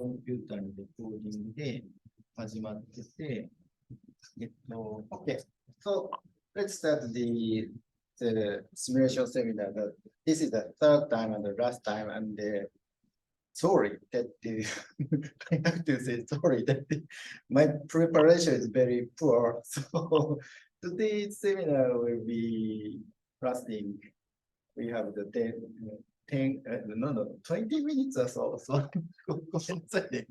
コンピューターのレコーディングで始まってて、OK. So let's start the simulation seminar. This is the third time and the last time, and sorry that I have to say sorry that my preparation is very poor. So today's seminar will be lasting. We have the 20 minutes or so. ごめんなさいね。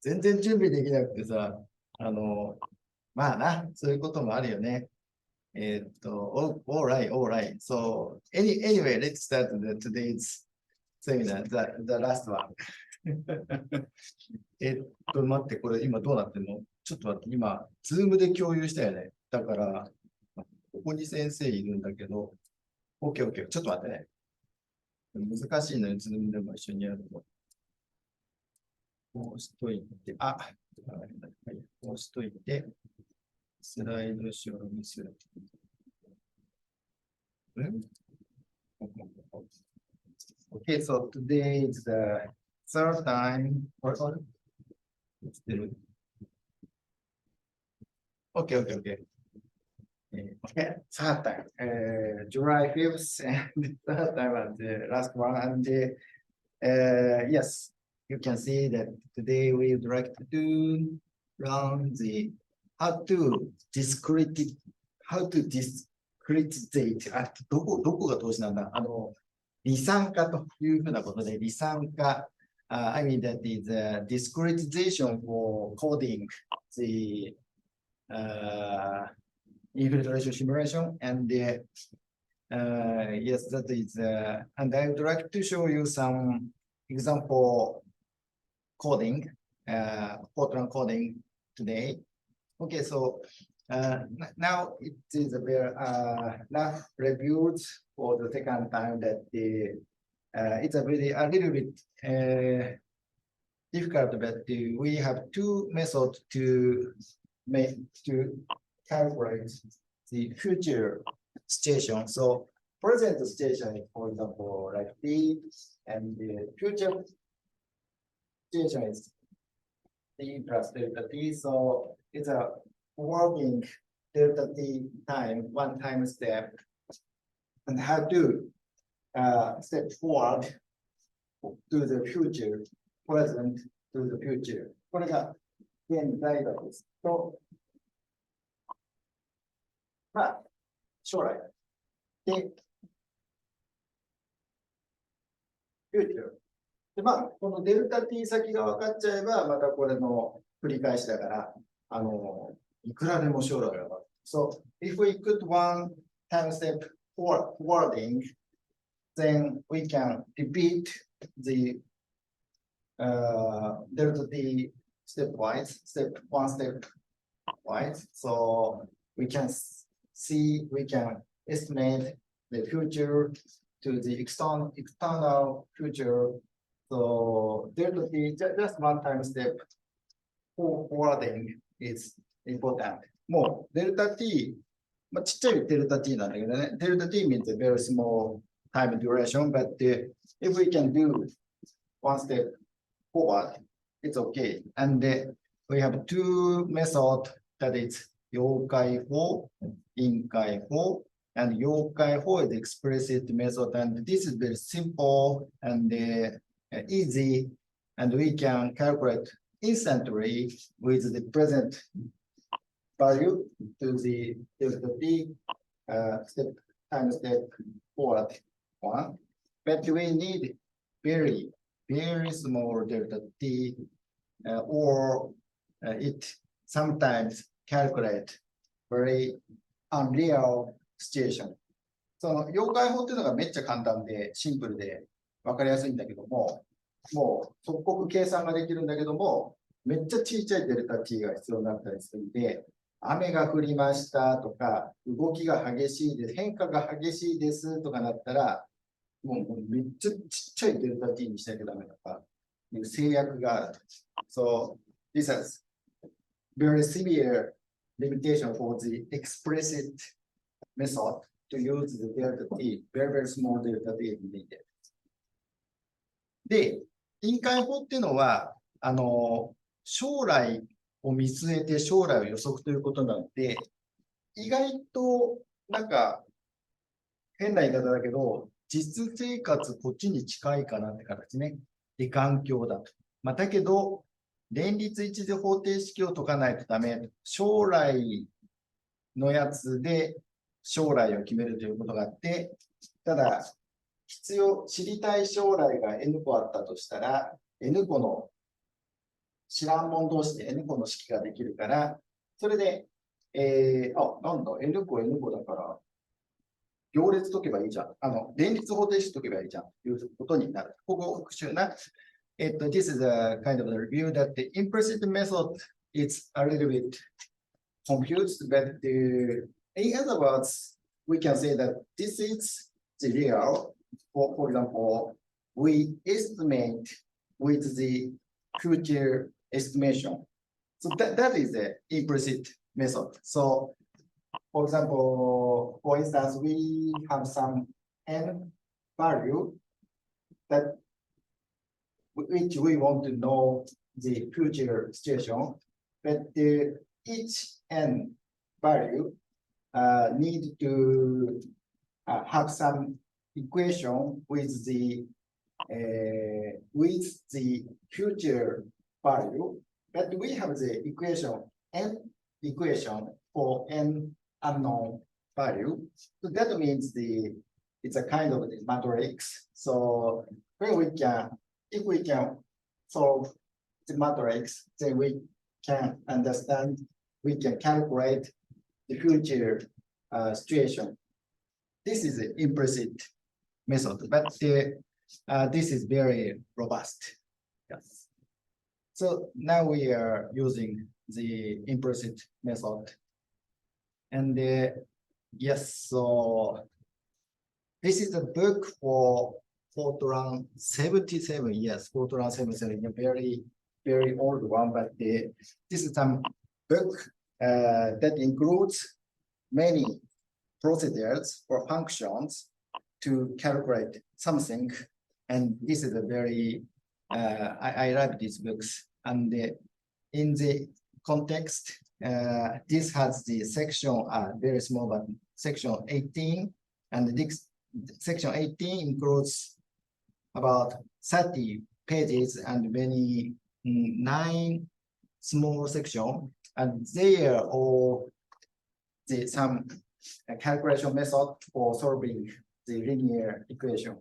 全然準備できなくてさ、まあな、そういうこともあるよね。all right. So anyway, let's start today's seminar, the last one. 待って、これ今どうなってんの？ちょっと待って、今、ズームで共有したよね。だから、ここに先生いるんだけど、OK。ちょっと待ってね。難しいのに、ズームでも一緒にやると。こうしといて、こうしといて、スライドショーにする。Okay, so today is the third time. Okay. Okay, third time. July 5th and third time and the last one. And yes, you can see that today we would like to do around the how to discretizate どこが投資なんだ離散化というふうなことで、離散化、I mean that is discretization for coding the infiltration simulation, and yes, that is, and I would like to show you some example coding, Fortran coding today. Okay, so now it is a very rough reviews for the second time that it's a little bit difficult, but we have two methods to calculate the future situation. So present situation is, for example, like T, and the future situation is T plus delta T. So it's a working delta T time, one time step, and how to step forward to the future, present to the future. これが現在です。と、まあ、将来で、フューチャー。で、まあ、このデルタ T 先が分かっちゃえば、またこれの繰り返しだから、いくらでも将来が分かる。So, if we put one time step forwarding, then we can repeat the delta T stepwise, stepwise. So we can estimate the future to the external future. So delta T, just one time step forwarding is important. もうデルタ T、まあ、ちっちゃいデルタ T なんだけどね。デルタ T means a very small time duration, but if we can do one step forward, it's okay. And we have two methods, that is 溶解法、臨解法, and 溶解法 is explicit method, and this is very simple and easy, and we can calculate instantly with the present value to the delta T step forward one. But we need very small delta T, or it sometimes calculate very unreal situation. その溶解法っていうのがめっちゃ簡単でシンプルで分かりやすいんだけども、もう即刻計算ができるんだけども、めっちゃ小さいデルタ T が必要になったりするんで、雨が降りましたとか、動きが激しいです、変化が激しいですとかなったら、もうめっちゃちっちゃいデルタ T にしなきゃダメとかいう制約がある。So, this is very severe limitation for the explicit method to use the delta T, very small delta T is needed. で、因解法っていうのは、将来を見据えて将来を予測ということなので、意外となんか変な言い方だけど、実生活こっちに近いかなって形ね。で、環境だと。だけど、連立一次方程式を解かないとダメ。将来のやつで将来を決めるということがあって、ただ、知りたい将来が N 個あったとしたら、N 個の知らんもん同士で N 個の式ができるから、それで、なんだ、N 個 N 個だから、行列解けばいいじゃん。連立方程式解けばいいじゃん。ということになる。ここ復習な。This is a kind of a review that the implicit method is a little bit confused, but in other words, we can say that this is the real. For example, we estimate with the future estimation. So that is the implicit method. So, for example, for instance, we have some n value that which we want to know the future situation, but each n value need to have some equation with the future value, but we have the n equation for n unknown value. So that means it's a kind of the matrix. So when if we can solve the matrix, then we can understand, we can calculate the future situation. This is an implicit method, but this is very robust. Yes. So now we are using the implicit method. And yes, so this is a book for Fortran 77. Yes, Fortran 77, a very, very old one, but this is some book that includes many procedures or functions to calculate something. And this is a very, I love these books. And in the context, this has the section, very small, but section 18. And this section 18 includes about 30 pages and many 9 small sections. And they are all some calculation method for solving the linear equation,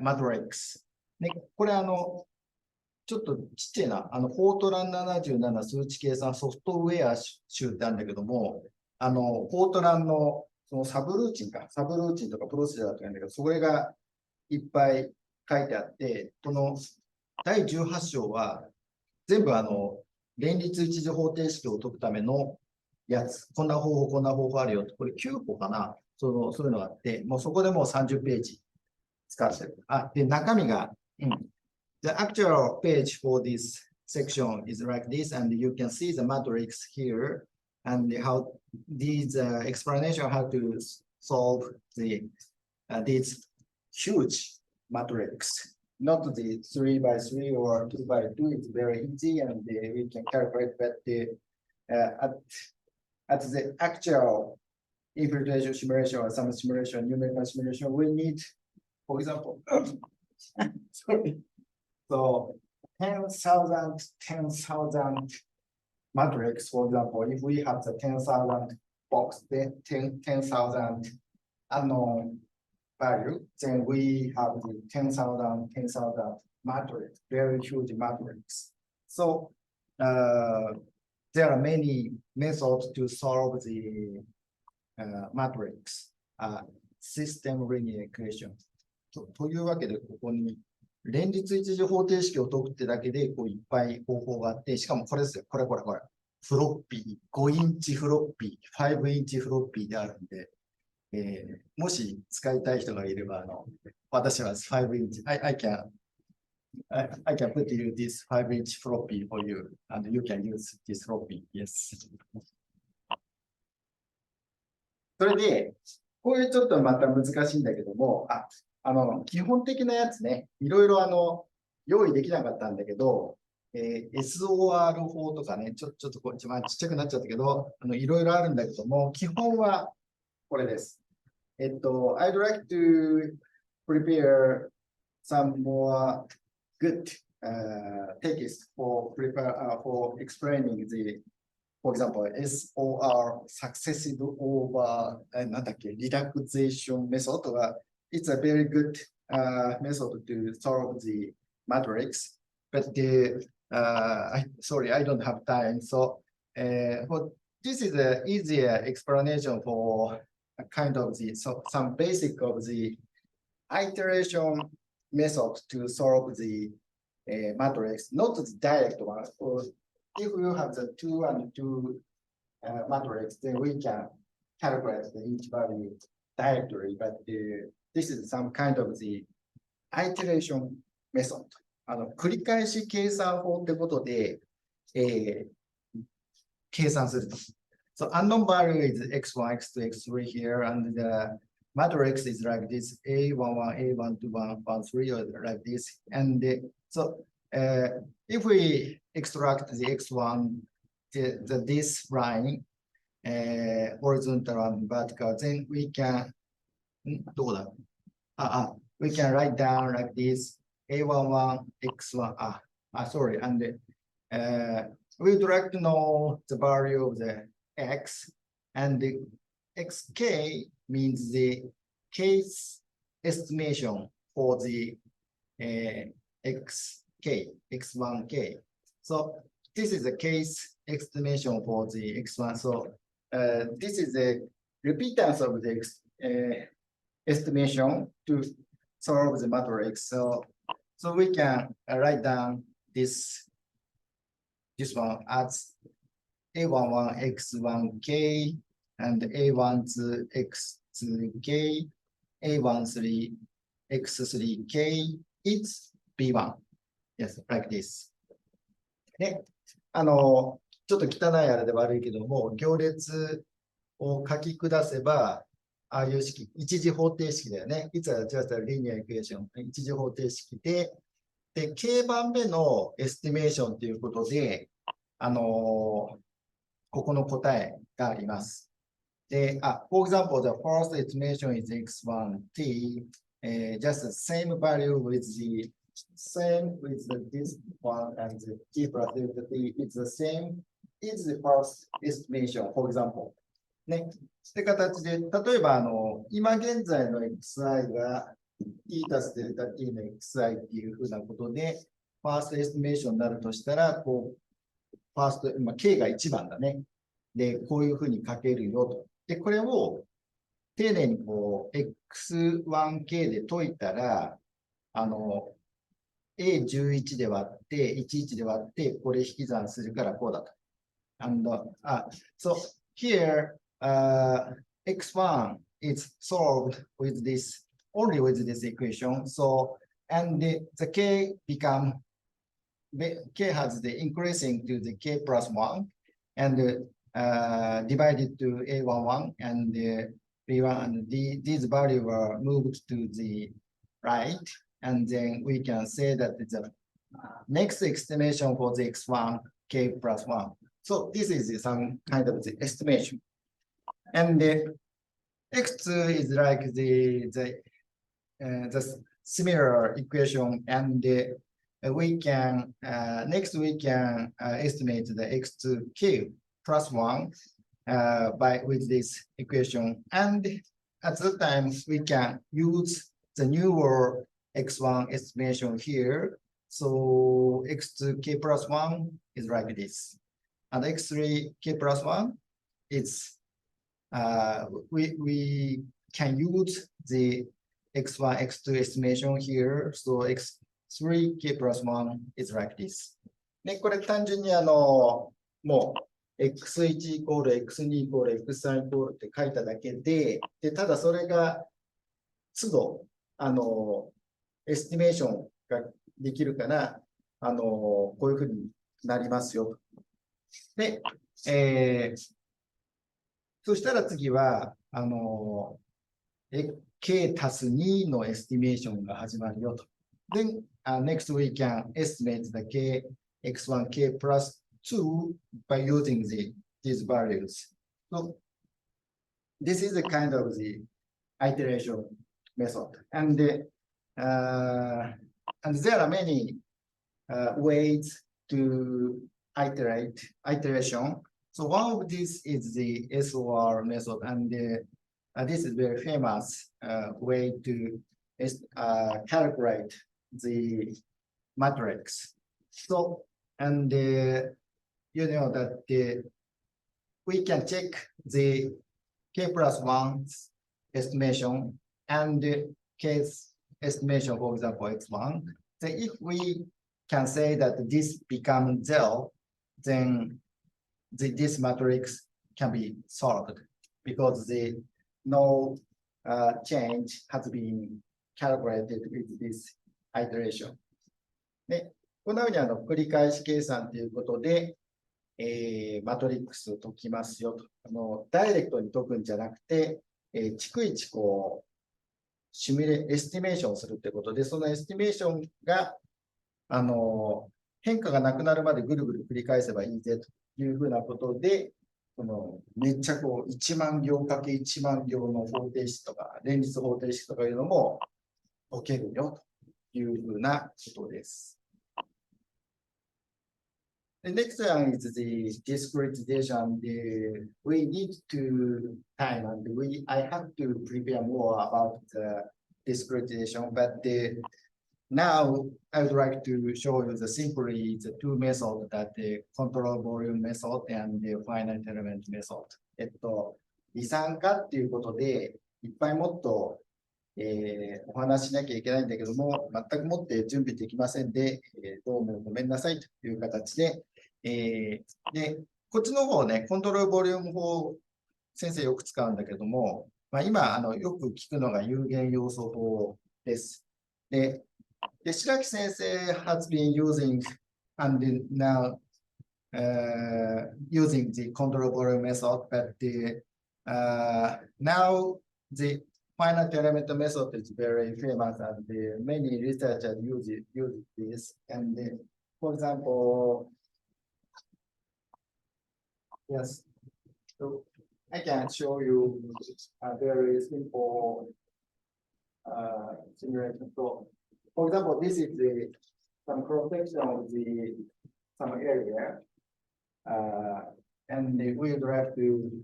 matrix. ね、これちょっとちっちゃいな、フォートラン77数値計算ソフトウェア集ってあるんだけども、フォートランのそのサブルーチンとかプロセダーとか言うんだけど、それがいっぱい書いてあって、この第18章は全部連立一次方程式を解くためのやつ、こんな方法あるよ。これ9個かな、そういうのがあって、もうそこでもう30ページ使ってる。で、中身が、The actual page for this section is like this, and you can see the matrix here, and how these explanation how to solve this huge matrix. Not the 3 by 3 or 2 by 2. It's very easy, and we can calculate. But at the actual infiltration simulation or some simulation, numerical simulation, we need, for example, sorry. So 10,000 matrix, for example, if we have the 10,000 box, then 10,000 unknown value, then we have the 10,000 matrix, very huge matrix. So there are many methods to solve the matrix system linear equation. というわけで、ここに連立一次方程式を解くってだけでこういっぱい方法があって、しかもこれですよ。これ。フロッピー、5インチフロッピー、5インチフロッピーであるんで、もし使いたい人がいれば、私は5インチ、I can put you this 5 inch floppy for you, and you can use this floppy. Yes. それで、こういうちょっとまた難しいんだけども、基本的なやつね、いろいろ用意できなかったんだけど、SOR 法とかね、ちょっとこう一番ちっちゃくなっちゃったけど、いろいろあるんだけども、基本はこれです。I'd like to prepare some more good text for explaining the, for example, SOR successive over なんだっけ relaxation method は it's a very good method to solve the matrix, but sorry, I don't have time. So this is an easier explanation for a kind of the some basic of the iteration method to solve the matrix, not the direct one. Or if you have the 2 and 2 matrix, then we can calculate each value directly. But this is some kind of the iteration method. 繰り返し計算法ってことで、計算すると。So unknown value is x1, x2, x3 here, and the matrix is like this, A11, A12, 1, 3, or like this. And so if we extract the x1, this line, horizontal and vertical, then we can, we can write down like this, A11, x1, sorry, and we would like to know the value of the x, and the xk means the case estimation for the xk, x1k. So this is a case estimation for the x1. So this is a repeatance of the estimation to solve the matrix. So we can write down this one as A11 x1k and A12 x2k, A13 x3k is B1. Yes, like this. ね、ちょっと汚いあれで悪いけども、行列を書き下せば、ああいう式、一次方程式だよね。いつはjust a linear equation、一次方程式で、k 番目のエスティメーションということで、ここの答えがあります。で、for example, the first estimation is x1t, just the same value with the same with this one and the t plus delta t is the same is the first estimation, for example. ね。って形で、例えば、今現在の xi が t たすデルタ t の xi っていうふうなことで、ファーストエスティメーションになるとしたら、こう、ファースト、今、k が1番だね。で、こういうふうに書けるよと。で、これを丁寧にこう、x1k で解いたら、A11 で割って、11で割って、これ引き算するからこうだと。So here, x1 is solved with this, only with this equation. So, and the k become, k has the increasing to the k plus 1, and divided to A11 and B1, and these values were moved to the right, and then we can say that the next estimation for the x1, k plus 1. So this is some kind of the estimation. And the x2 is like the similar equation, and we can, next we can estimate the x2k plus 1 with this equation. And at that time, we can use the newer x1 estimation here. So x2k plus 1 is like this. And x3k plus 1 is, we can use the x1, x2 estimation here. So x3k plus 1 is like this. ね、これ単純にもう x1 イコール x2 イコール x3 イコールって書いただけで、ただそれが都度エスティメーションができるから、こういうふうになりますよ。で、そしたら次は、k 足す2のエスティメーションが始まるよと。Then next we can estimate the k x1 k plus 2 by using these values. So this is a kind of the iteration method, and there are many ways to iteration. So one of these is the SOR method, and this is very famous way to calculate the matrix. So, and you know that we can check the k plus 1's estimation and k's estimation, for example, x1. So if we can say that this becomes 0, then this matrix can be solved because no change has been calculated with this iteration. で、このように繰り返し計算ということで、マトリックスを解きますよと。ダイレクトに解くんじゃなくて、逐一こう、エスティメーションをするということで、そのエスティメーションが、変化がなくなるまでぐるぐる繰り返せばいいぜというふうなことで、めっちゃこう、1万行かけ1万行の方程式とか、連立方程式とかいうのも解けるよというふうなことです。The next one is the discretization. We need to time, and I have to prepare more about the discretization, but now I would like to show you simply the two methods, that the control volume method and the finite element method. 二酸化っていうことでいっぱいもっとお話しなきゃいけないんだけども、全くもって準備できませんで、どうもごめんなさいという形で、で、こっちの方ね、コントロールボリューム法、先生よく使うんだけども、今よく聞くのが有限要素法です。で、白木先生 has been using and now using the control volume method, but now the finite element method is very famous, and many researchers use this. And for example, yes, so I can show you a very simple simulation. So, for example, this is some cross section of some area, and we would like to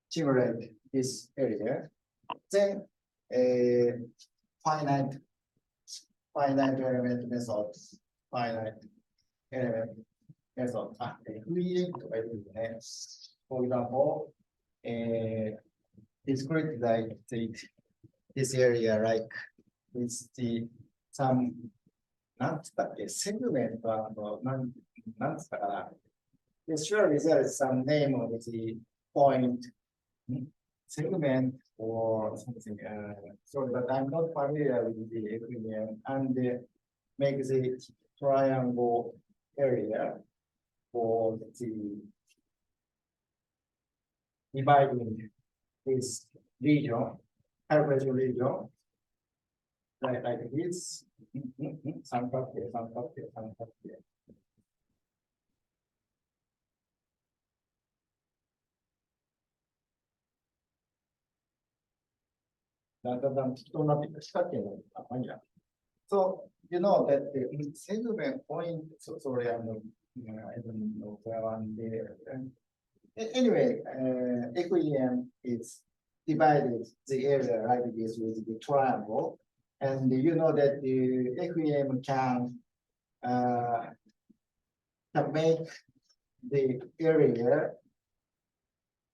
simulate this area. Then finite element method, finite element method. For example, discretize this area like with some なんつったっけ segment はなんつったかな Surely there is some name of the point segment or something. Sorry, but I'm not familiar with the equilibrium, and make the triangle area for the dividing this region, calculation region, like this. 三角形。だんだん適当になってきた。四角形のSo, you know that the segment point, sorry, I don't know where I'm there. Anyway, equilibrium is divided the area like this with the triangle. And you know that the equilibrium can make the area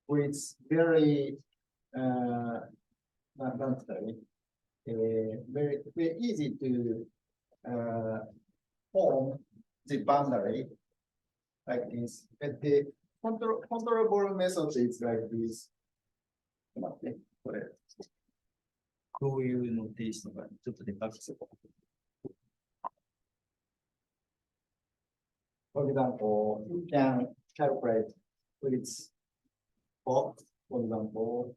with very very easy to form the boundary like this. But the controllable method is like this. これこういうのテイストがちょっとでかくする。For example, you can calculate with box, for example.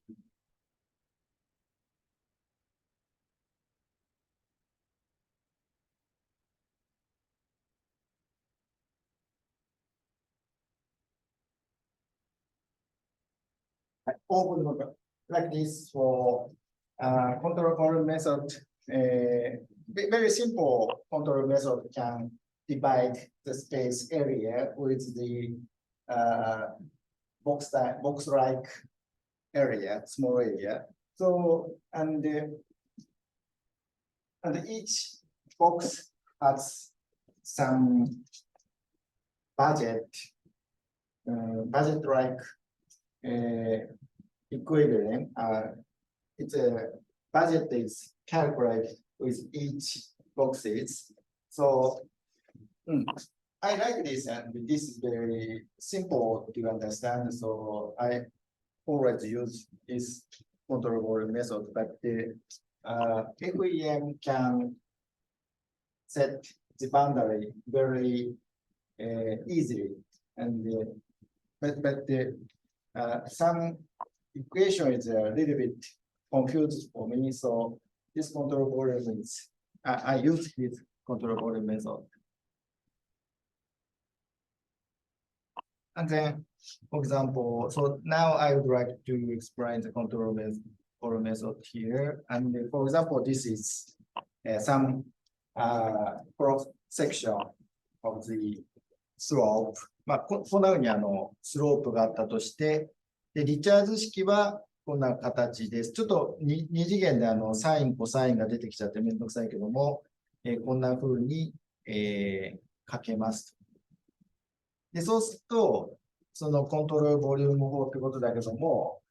open like this for control method. Very simple control method can divide the space area with the box-like area, small area. So and each box has some budget-like equivalent. It's a budget is calculated with each boxes. So I like this, and this is very simple to understand. So I always use this controllable method, but the FEM can set the boundary very easily, and some equation is a little bit confused for me. So this controllable is I use this controllable method. And then, for example, so now I would like to explain the control method here. And for example, this is some cross section of the slope。こんなふうにスロープがあったとして、でリチャーズ式はこんな形です。ちょっと2次元でサイン、コサインが出てきちゃってめんどくさいけども、こんなふうに、書けます。で、そうすると、そのコントロールボリューム法ってことだけども、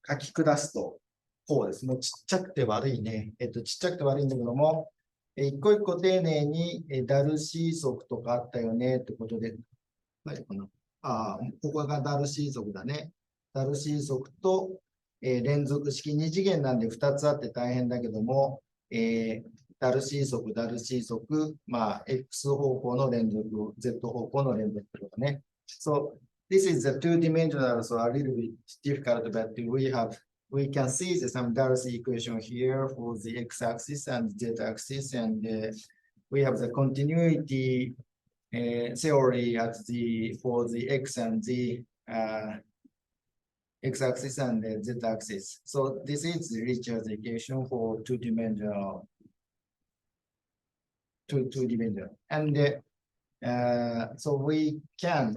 書き下すと、こうです。もうちっちゃくて悪いね。ちっちゃくて悪いんだけども、一個一個丁寧にダルシー則とかあったよねってことで、ここがダルシー則だね。ダルシー則と、連続式2次元なんで2つあって大変だけども、ダルシー則、ダルシー則、X 方向の連続、Z 方向の連続ってことね。So, this is a two-dimensional, so a little bit difficult, but we can see some Darcy equation here for the x-axis and z-axis, and we have the continuity theory for the x and the x-axis and the z-axis. So this is the Richard's equation for two-dimensional. And so we can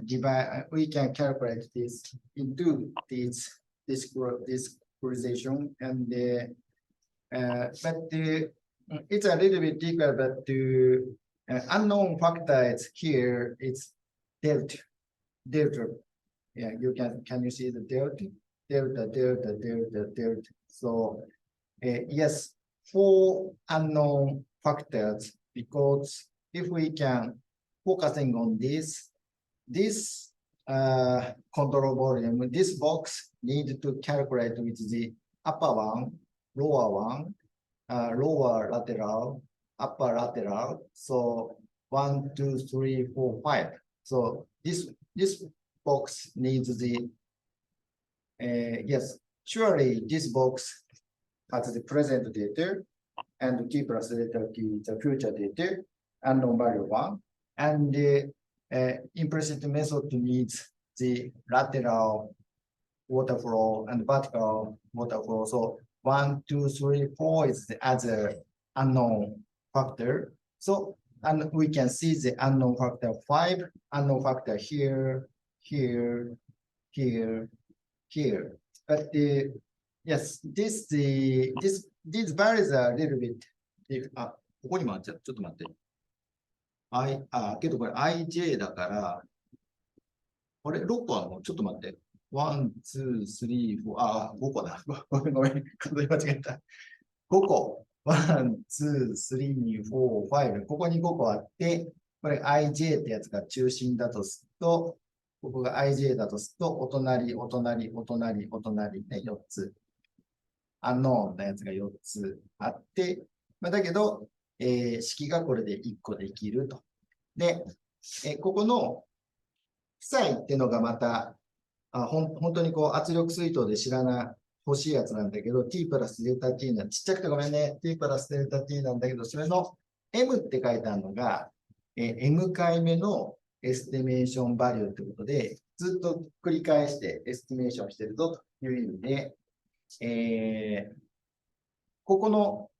calculate this into this polarization, and but it's a little bit difficult. But the unknown factor is here. It's delta. Yeah, can you see the delta? Delta. So yes, 4 unknown factors, because if we can focusing on this control volume, this box need to calculate with the upper one, lower one, lower lateral, upper lateral. So 1, 2, 3, 4, 5. So this box needs the yes, surely this box has the present data and t plus delta t the future data, unknown value 1, and the implicit method needs the lateral water flow and vertical water flow. So 1, 2, 3, 4 is the other unknown factor. So, and we can see the unknown factor 5, unknown factor here. But yes, these values are a little bit. ここにもあっちゃう。ちょっと待って。けどこれ IJ だから、あれ ?6 個あるのちょっと待って。1、2、3、4、5個だ。ごめん。数え間違えた。5個。1、2、3、4、5。ここに5個あって、これ IJ ってやつが中心だとすると、ここが IJ だとすると、お隣ね、4つ。アンノーンなやつが4つあって、だけど、式がこれで1個できると。で、ここの負債っていうのがまた、本当にこう圧力水筒で知らない欲しいやつなんだけど、t プラスデルタ t ちっちゃくてごめんね、t プラスデルタ t なんだけど、それの m って書いてあるのが、m 回目のエスティメーションバリューということで、つずっと繰り返してエスティメーションしてるぞという意味で、ここの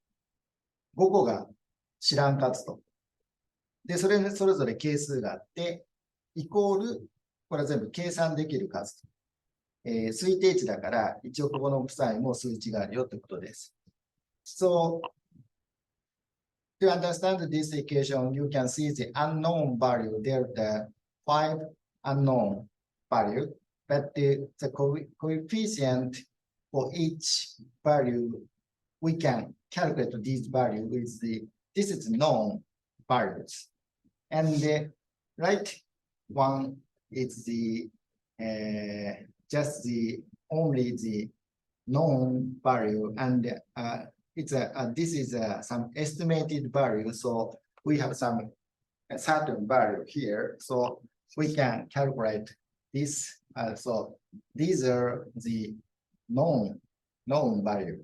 5個が知らん数と。で、それぞれ係数があって、イコール、これは全部計算できる数と。推定値だから、一応ここの負債も数値があるよってことです。So, to understand this equation, you can see the unknown value. There are 5 unknown value, but the coefficient for each value, we can calculate this value with this is known values. And the right one is just only the known value, and this is some estimated value. So we have some certain value here, so we can calculate this. So these are the known value,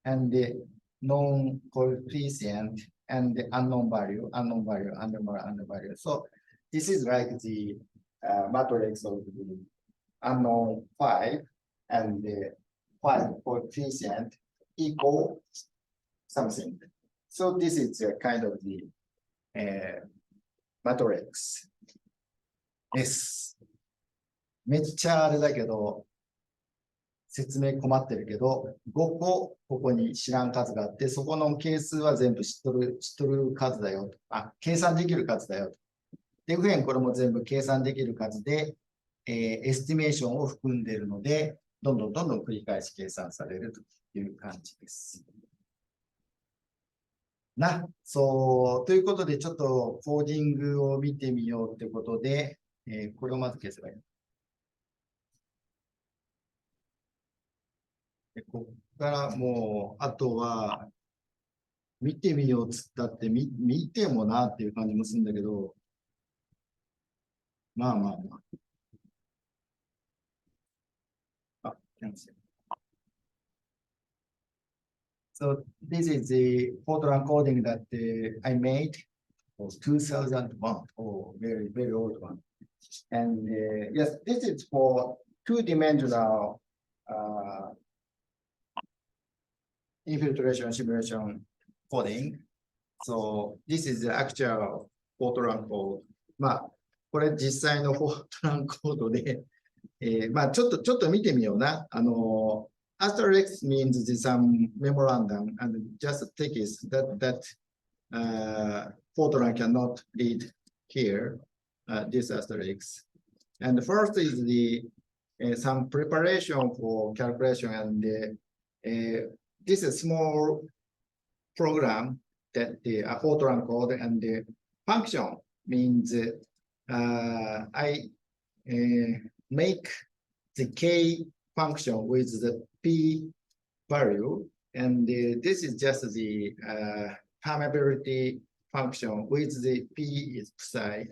and the known coefficient, and the unknown value. So this is like the matrix of the unknown 5, and the 5 coefficient equal something. So this is a kind of the matrix です。めっちゃあれだけど、説明困ってるけど、5個ここに知らん数があって、そこの係数は全部知っとる数だよと。計算できる数だよと。で、右辺これも全部計算できる数で、エスティメーションを含んでいるので、どんどん繰り返し計算されるという感じです。そう、ということで、ちょっとコーディングを見てみようということで、これをまず消せばいい。ここからもう、あとは、見てみようっつったって、見てもなっていう感じもするんだけど、まあ。キャンセル。So this is the photo encoding that I made was 2001, very, very old one. And yes, this is for two-dimensional infiltration simulation coding. So this is the actual photo encode. これ実際のフォートランコードで、ちょっと見てみような。asterisk means some memorandum and just text that Fortran cannot read here, this asterisk. And first is the some preparation for calculation, and this is a small program that the Fortran code, and the function means I make the k function with the p value, and this is just the permeability function with the p is psi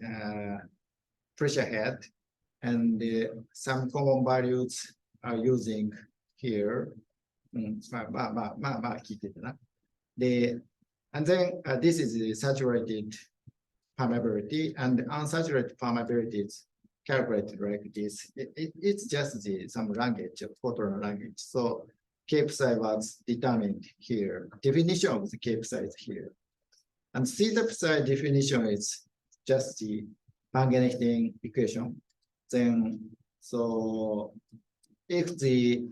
pressure head, and some common values are using here. And then this is the saturated permeability, and unsaturated permeability is calculated like this. It's just some language, Fortran language. So K psi was determined here. Definition of the K psi is here. And theta psi definition is just the Van-Genechting equation. Then, so if the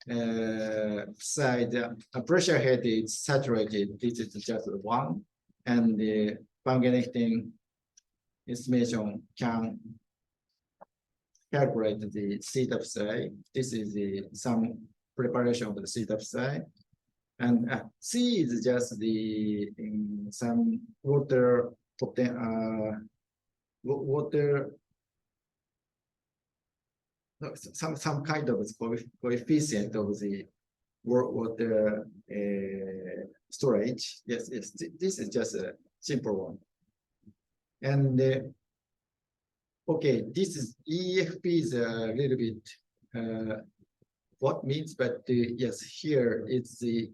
psi, the pressure head is saturated, this is just 1, and the Van-Genechting estimation can calculate the theta psi. This is some preparation of the theta psi. And C is just the some water some kind of coefficient of the water storage. Yes, this is just a simple one. And okay, this is EFP is a little bit what means, but yes, here it's the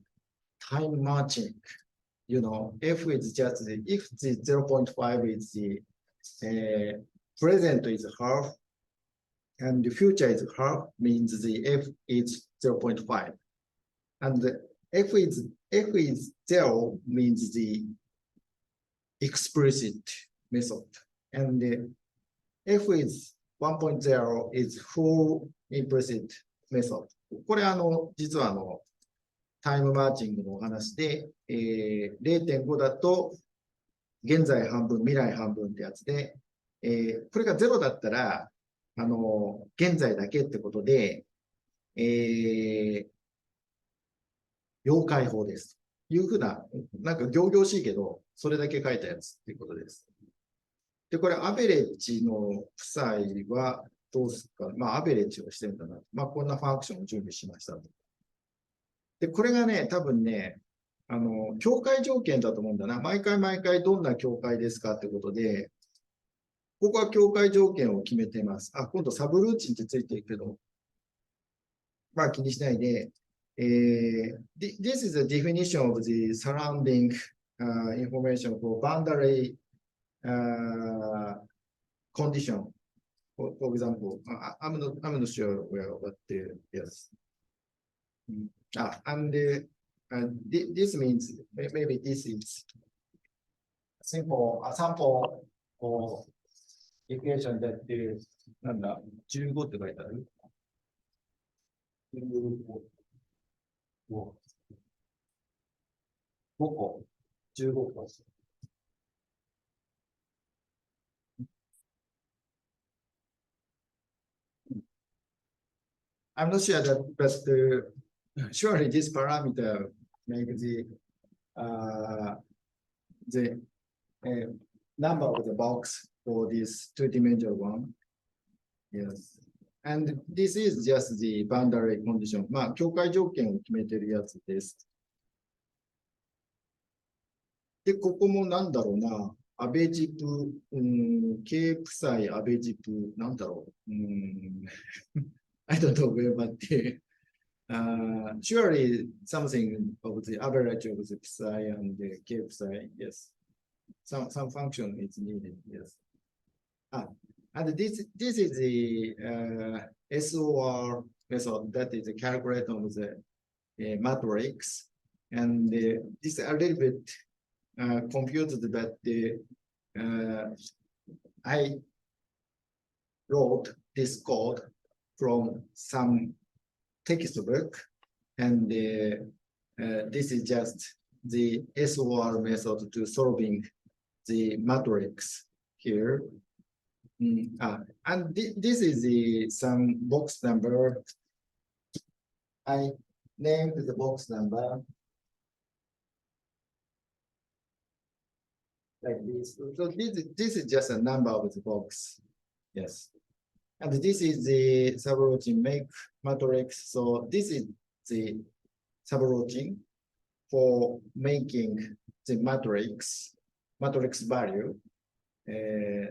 time matching. You know, F is just if the 0.5 is the present is half, and the future is half, means the f is 0.5. And the f is 0 means the explicit method. And the f is 1.0 is full implicit method. これ実はタイムマーチングのお話で、0.5 だと現在半分、未来半分ってやつで、これが0だったら、現在だけってことで、要解法です。というふうな、なんか仰々しいけど、それだけ書いたやつっていうことです。で、これ、アベレッジの負債はどうするか。まあ、アベレッジをしてるんだな。まあ、こんなファンクションを準備しました。で、これがね、多分ね、境界条件だと思うんだな。毎回毎回どんな境界ですかってことで、ここは境界条件を決めています。今度サブルーチンってついてるけど、まあ気にしないで、this is the definition of the surrounding information for boundary condition. For example, I'm not sure what the yes. And this means maybe this is simple sample or equation that is なんだ15って書いてある5個15個I'm not sure that, but surely this parameter makes the number of the box for this two-dimensional one. Yes. And this is just the boundary condition. まあ、境界条件を決めてるやつです。で、ここもなんだろうな。アベジプ、K 負債、アベジプ、なんだろう。I don't know where, but surely something of the average of the psi and the K psi, yes. Some function is needed, yes. And this is the SOR method that is the calculate of the matrix. And this is a little bit confused that I wrote this code from some textbook, and this is just the SOR method to solving the matrix here. And this is some box number. I named the box number like this. So this is just a number of the box. Yes. And this is the subroutine make matrix. So this is the subroutine for making the matrix value.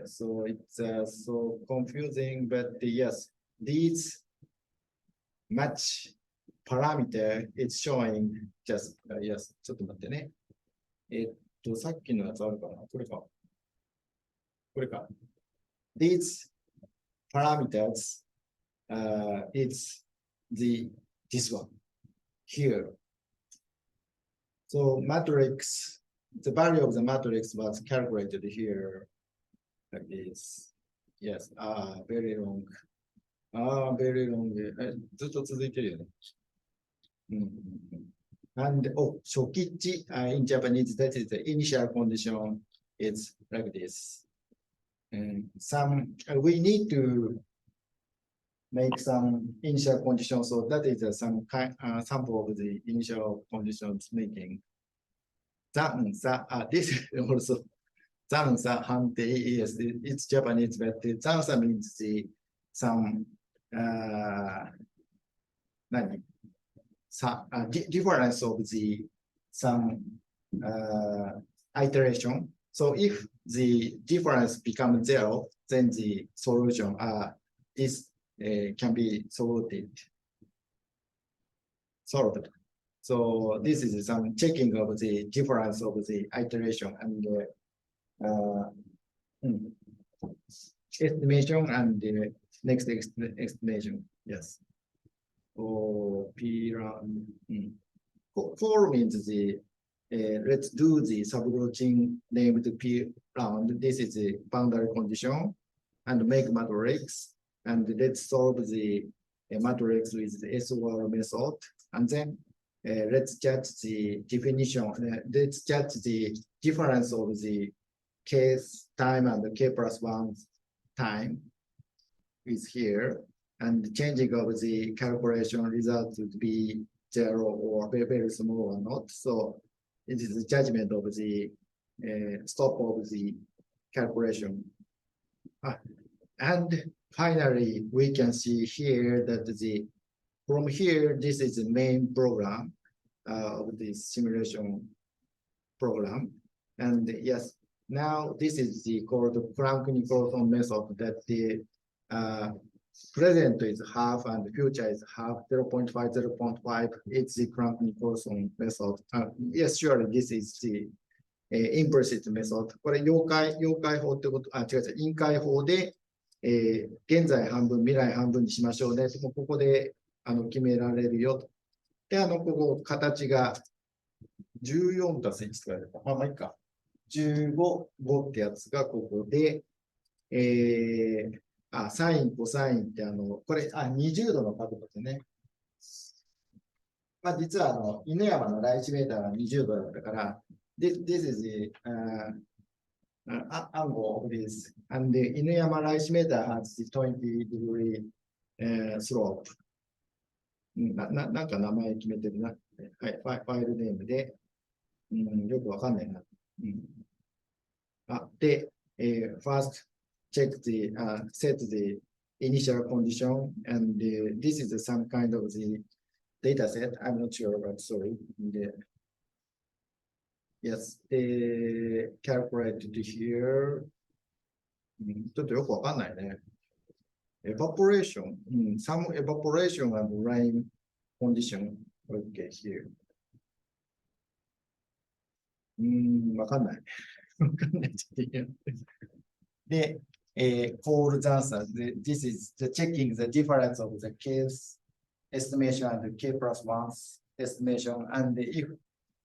So it's so confusing, but yes, these match parameter is showing just yes. ちょっと待ってね。さっきのやつあるかな？これか。これか。These parameters it's this one here. So matrix, the value of the matrix was calculated here like this. Yes, very long. Very long. ずっと続いてるよね。And初期値 in Japanese, that is the initial condition. It's like this. And we need to make some initial conditions. So that is some sample of the initial conditions making. This is also zansa hante. Yes, it's Japanese, but zansa means some difference of some iteration. So if the difference becomes 0, then the solution is can be solved. So this is some checking of the difference of the iteration and estimation and next explanation. Yes. Oh, P round. For means the let's do the subroutine named P round. This is the boundary condition and make matrix. And let's solve the matrix with the SOR method. And then let's judge the definition. Let's judge the difference of the k time and the k plus 1 time is here. And changing of the calculation result would be 0 or very small or not. So it is the judgment of the stop of the calculation. And finally, we can see here that from here, this is the main program of the simulation program. And yes, now this is the called Frank-Nicholson method that the present is half and the future is half, 0.5, 0.5. It's the Frank-Nicholson method. Yes, surely this is the implicit method. これ、妖怪法ってこと、違う、因解法で、現在半分、未来半分にしましょうね。ここで決められるよと。で、ここ、形が14たす1とかで、まあいいか。15、5ってやつがここで、サイン、コサインって、これ、20度の角度でね。まあ、実は、犬山のライチメーターが20度だったから、this is the angle of this. And the Inuyama light meter has the 20-degree slope. なんか名前決めてるな。はい、ファイルネームで、よくわかんないな。で、first check the, set the initial condition, and this is some kind of the data set. I'm not sure, but sorry. Yes, calculated here. ちょっとよくわかんないね。Evaporation, some evaporation and rain condition. Okay, here. わかんない。わかんないで、Cole's answer. This is the checking the difference of the K's estimation and the K plus 1 estimation. And if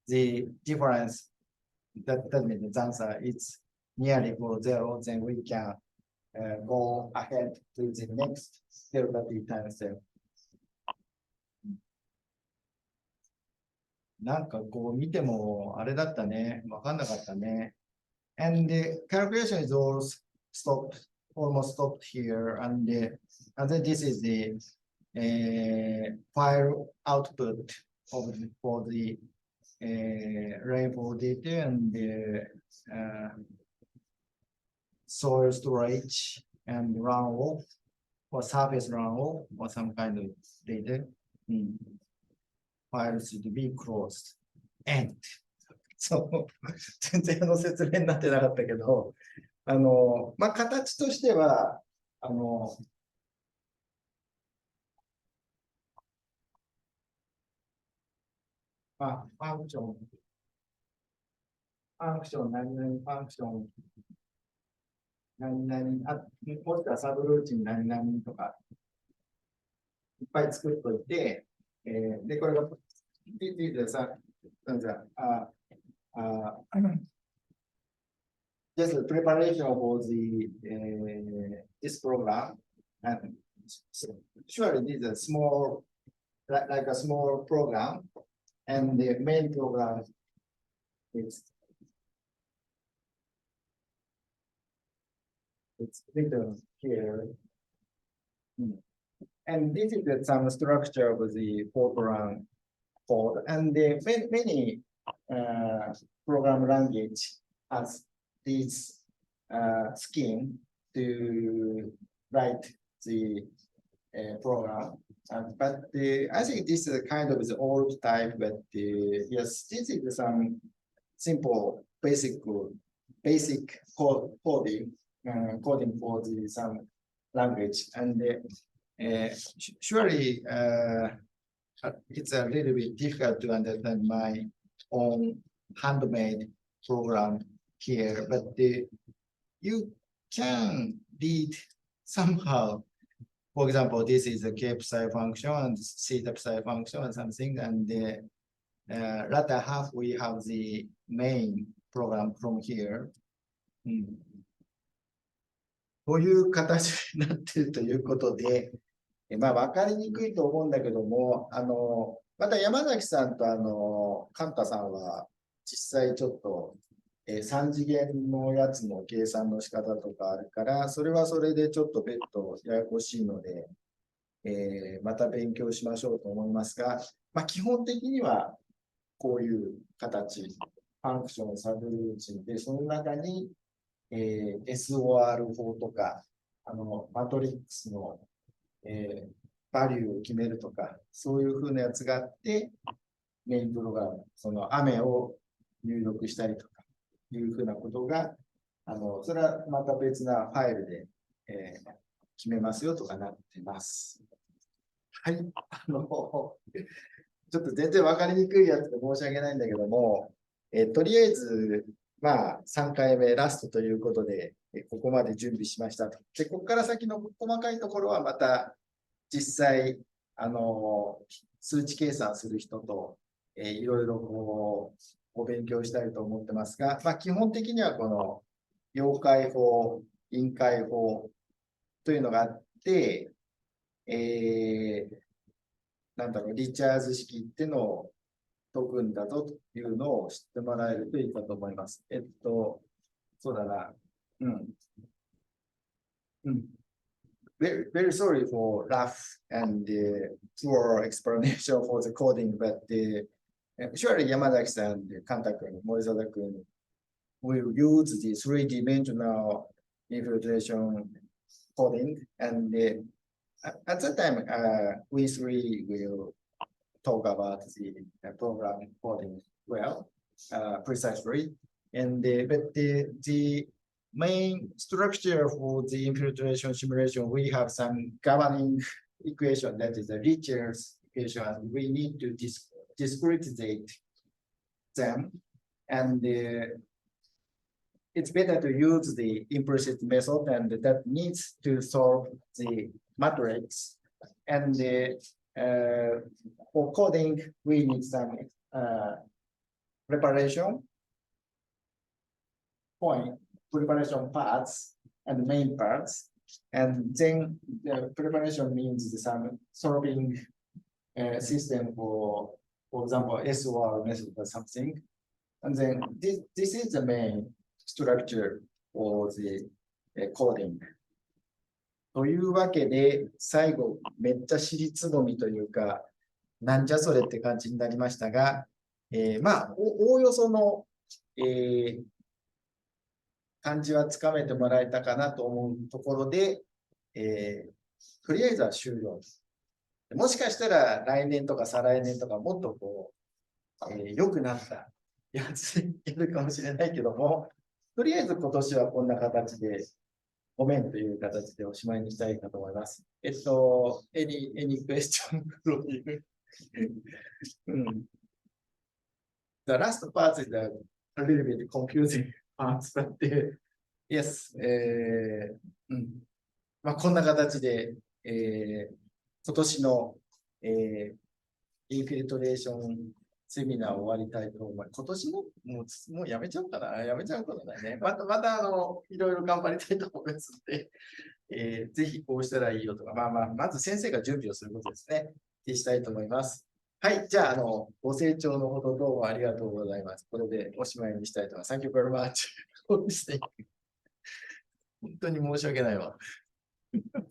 the difference that means the answer is nearly equal to 0, then we can go ahead to the next derivative time step. なんかこう見てもあれだったね。わかんなかったね。And the calculation is all stopped, almost stopped here. And then this is the file output for the rainfall data and the soil storage and runoff or surface runoff or some kind of data. Files should be closed. And そう、全然説明になってなかったけど、まあ、形としては、ファンクション、何々、ファンクション、何々、もしくはサブルーチン何々とか、いっぱい作っといて、で、これが、でさ、なんか、just the preparation for the this program, and surely this is a small, like a small program, and the main program is it's written here, and this is some structure of the program code, and the many program language has this scheme to write the program. But I think this is kind of the old type, but yes, this is some simple basic coding for the some language, and surely it's a little bit difficult to understand my own handmade program here, but you can read somehow for example, this is a k psi function and theta psi function and something, and the latter half we have the main program from here. こういう形になっているということで、まあ分かりにくいと思うんだけども、また山崎さんとカンタさんは実際ちょっと、3次元のやつの計算の仕方とかあるから、それはそれでちょっと別途ややこしいので、また勉強しましょうと思いますが、まあ、基本的にはこういう形、ファンクション、サブルーチンで、その中に、SOR 法とか、マトリックスの、バリューを決めるとか、そういうふうなやつがあって、メインプログラム、その雨を入力したりとか、いうふうなことが、それはまた別なファイルで、決めますよとかなってます。はい。ちょっと全然わかりにくいやつで申し訳ないんだけども、とりあえず、まあ、3回目ラストということで、ここまで準備しましたと。で、ここから先の細かいところはまた、実際、数値計算する人と、いろいろこう、お勉強したいと思ってますが、まあ、基本的にはこの、溶解法、陰解法というのがあって、なんだろう、リチャーズ式っていうのを解くんだぞというのを知ってもらえるといいかと思います。そうだな。Very sorry for rough and poor explanation for the coding, but surely Yamazaki-san, Kanta-kun, Morizada-kun will use the three-dimensional infiltration coding, and at that time, we three will talk about the program coding well, precisely. And but the main structure for the infiltration simulation, we have some governing equation that is a Richard's equation, and we need to discretizate them. And it's better to use the implicit method, and that needs to solve the matrix. And for coding, we need some preparation parts and main parts. And then the preparation means some solving system for example, SOR method or something. And then this is the main structure for the coding. というわけで、最後、めっちゃ尻つぼみというか、なんじゃそれって感じになりましたが、まあ、おおよその、感じはつかめてもらえたかなと思うところで、とりあえずは終了です。もしかしたら来年とか再来年とかもっとこう、良くなったやつやるかもしれないけども、とりあえず今年はこんな形で、ごめんという形でおしまいにしたいかと思います。any question from you? The last part is a little bit confusing parts, but yes, まあこんな形で、今年の、インフィルトレーションセミナーを終わりたいと思います。今年もうやめちゃおうかな。やめちゃうことないね。またいろいろ頑張りたいと思いますので、ぜひこうしたらいいよとか、まず先生が準備をすることですね。ってしたいと思います。はい、じゃあ、ご清聴のほどどうもありがとうございます。これでおしまいにしたいと思います。Thank you very much. 本当に申し訳ないわ。